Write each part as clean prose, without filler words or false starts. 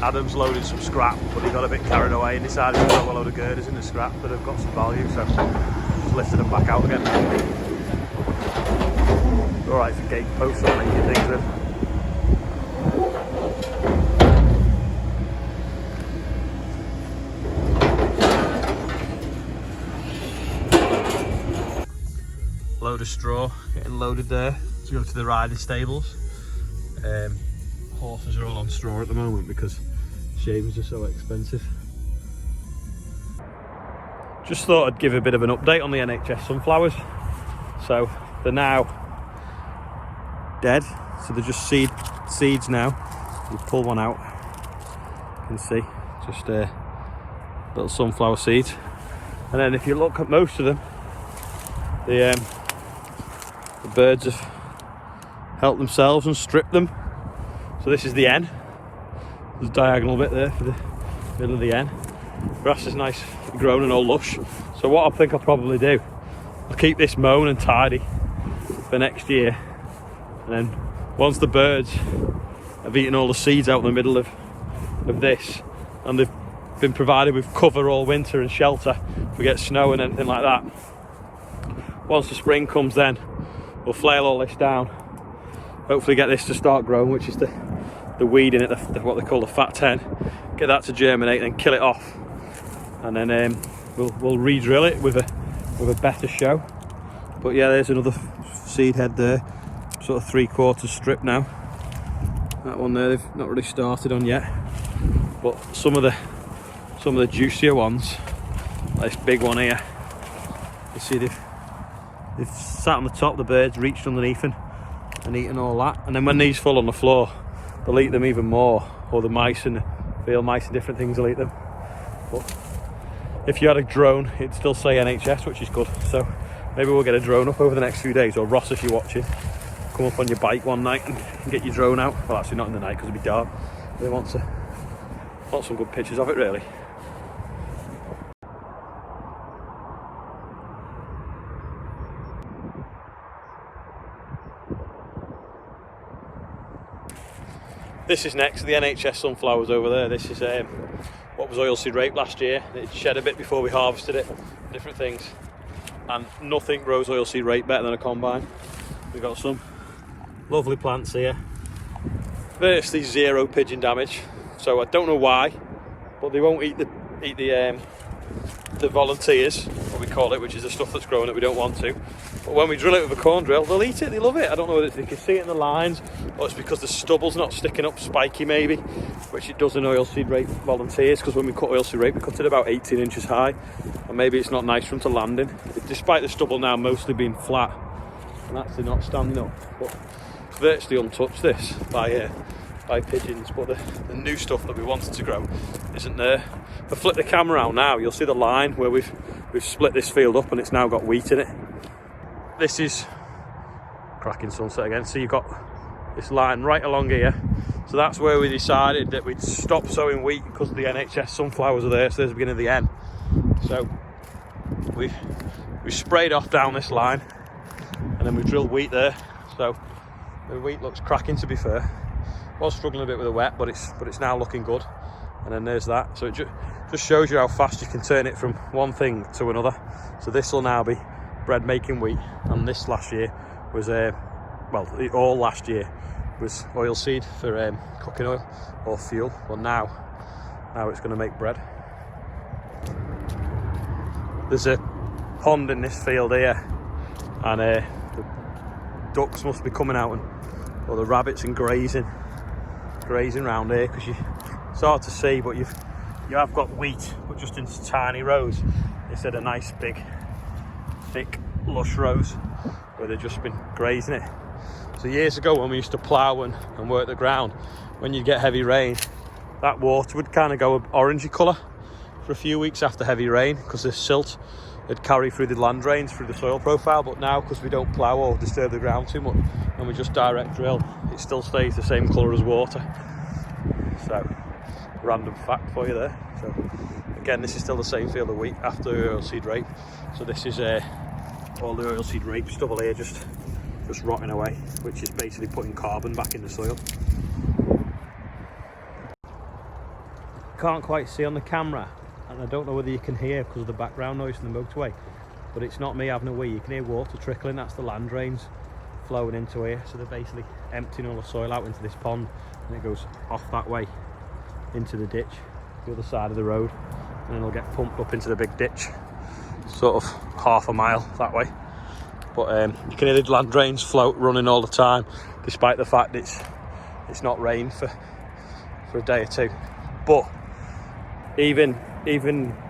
Adam's loaded some scrap, but he got a bit carried away and decided to throw a load of girders in the scrap that have got some value, so just lifted them back out again. Alright for gate posts or making things with. Load of straw getting loaded there to go to the riding stables. Horses are all on straw at the moment because shavings are so expensive. Just thought I'd give a bit of an update on the NHS sunflowers. So they're now dead, so they're just seeds now. You pull one out, you can see just little sunflower seeds. And then if you look at most of them, the birds have helped themselves and stripped them. So this is the N. There's a diagonal bit there for the middle of the N. Grass is nice, grown and all lush. So what I think I'll probably do, I'll keep this mown and tidy for next year. And then once the birds have eaten all the seeds out in the middle of this, and they've been provided with cover all winter and shelter if we get snow and anything like that, once the spring comes, then we'll flail all this down, hopefully get this to start growing, which is the weed in it, what they call the fat 10, get that to germinate, then kill it off, and then we'll re-drill it with a better show. But yeah, there's another seed head there, sort of 3/4 strip now. That one there they've not really started on yet, but some of the juicier ones, like this big one here, you see they've sat on the top, the birds reached underneath and eaten all that, and then when these fall on the floor they'll eat them even more, or the mice and field mice and different things will eat them. But if you had a drone it'd still say NHS, which is good, so maybe we'll get a drone up over the next few days, or Ross, if you're watching, come up on your bike one night and get your drone out. Well, actually not in the night because it'll be dark, but they want some good pictures of it really. This is next to the NHS sunflowers over there. This is what was oilseed rape last year. It shed a bit before we harvested it, different things. And nothing grows oilseed rape better than a combine. We've got some lovely plants here. Virtually zero pigeon damage. So I don't know why, but they won't eat the volunteers, what we call it, which is the stuff that's growing that we don't want to. But when we drill it with a corn drill, they'll eat it, they love it. I don't know whether they can see it in the lines, or it's because the stubble's not sticking up spiky maybe, which it does in oilseed rape volunteers, because when we cut oilseed rape, we cut it about 18 inches high, and maybe it's not nice for them to land in. Despite the stubble now mostly being flat, and actually not standing up, but it's virtually untouched this by pigeons. But the new stuff that we wanted to grow isn't there. If I flip the camera out now, you'll see the line where we've split this field up and it's now got wheat in it. This is cracking sunset again, so you've got this line right along here, so that's where we decided that we'd stop sowing wheat because the NHS sunflowers are there. So there's the beginning of the end, so we sprayed off down this line and then we drilled wheat there. So the wheat looks cracking, to be fair. Was struggling a bit with the wet, but it's now looking good. And then there's that, so it just shows you how fast you can turn it from one thing to another. So this will now be bread making wheat, and this last year was all last year was oilseed for cooking oil or fuel. Well, now it's going to make bread. There's a pond in this field here, and the ducks must be coming out, or the rabbits, and grazing around here, because it's hard to see, but you have got wheat, but just in tiny rows instead of nice big thick lush rows where they've just been grazing it. So years ago when we used to plough and work the ground, when you'd get heavy rain, that water would kind of go orangey colour for a few weeks after heavy rain, because the silt had carried through the land drains, through the soil profile. But now, because we don't plough or disturb the ground too much and we just direct drill, it still stays the same colour as water. So random fact for you there. So again, this is still the same field of wheat after oilseed rape. So this is all the oilseed rape stubble here just rotting away, which is basically putting carbon back in the soil. can't quite see on the camera, and I don't know whether you can hear because of the background noise from the motorway, but it's not me having a wee. You can hear water trickling. That's the land drains flowing into here. So they're basically emptying all the soil out into this pond, and it goes off that way into the ditch, the other side of the road, and then it'll get pumped up into the big ditch, sort of half a mile that way. But you can hear the land drains running all the time, despite the fact it's not rained for a day or two. But even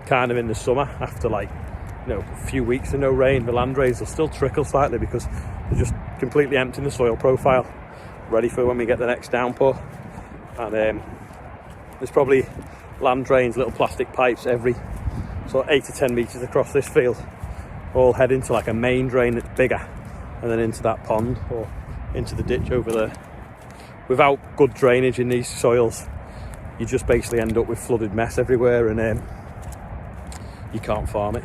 kind of in the summer, after like, you know, a few weeks of no rain, the land drains will still trickle slightly because they're just completely emptying the soil profile, ready for when we get the next downpour. And there's probably land drains, little plastic pipes every sort of 8 to 10 metres across this field, all head into like a main drain that's bigger, and then into that pond or into the ditch over there. Without good drainage in these soils, you just basically end up with flooded mess everywhere, and you can't farm it.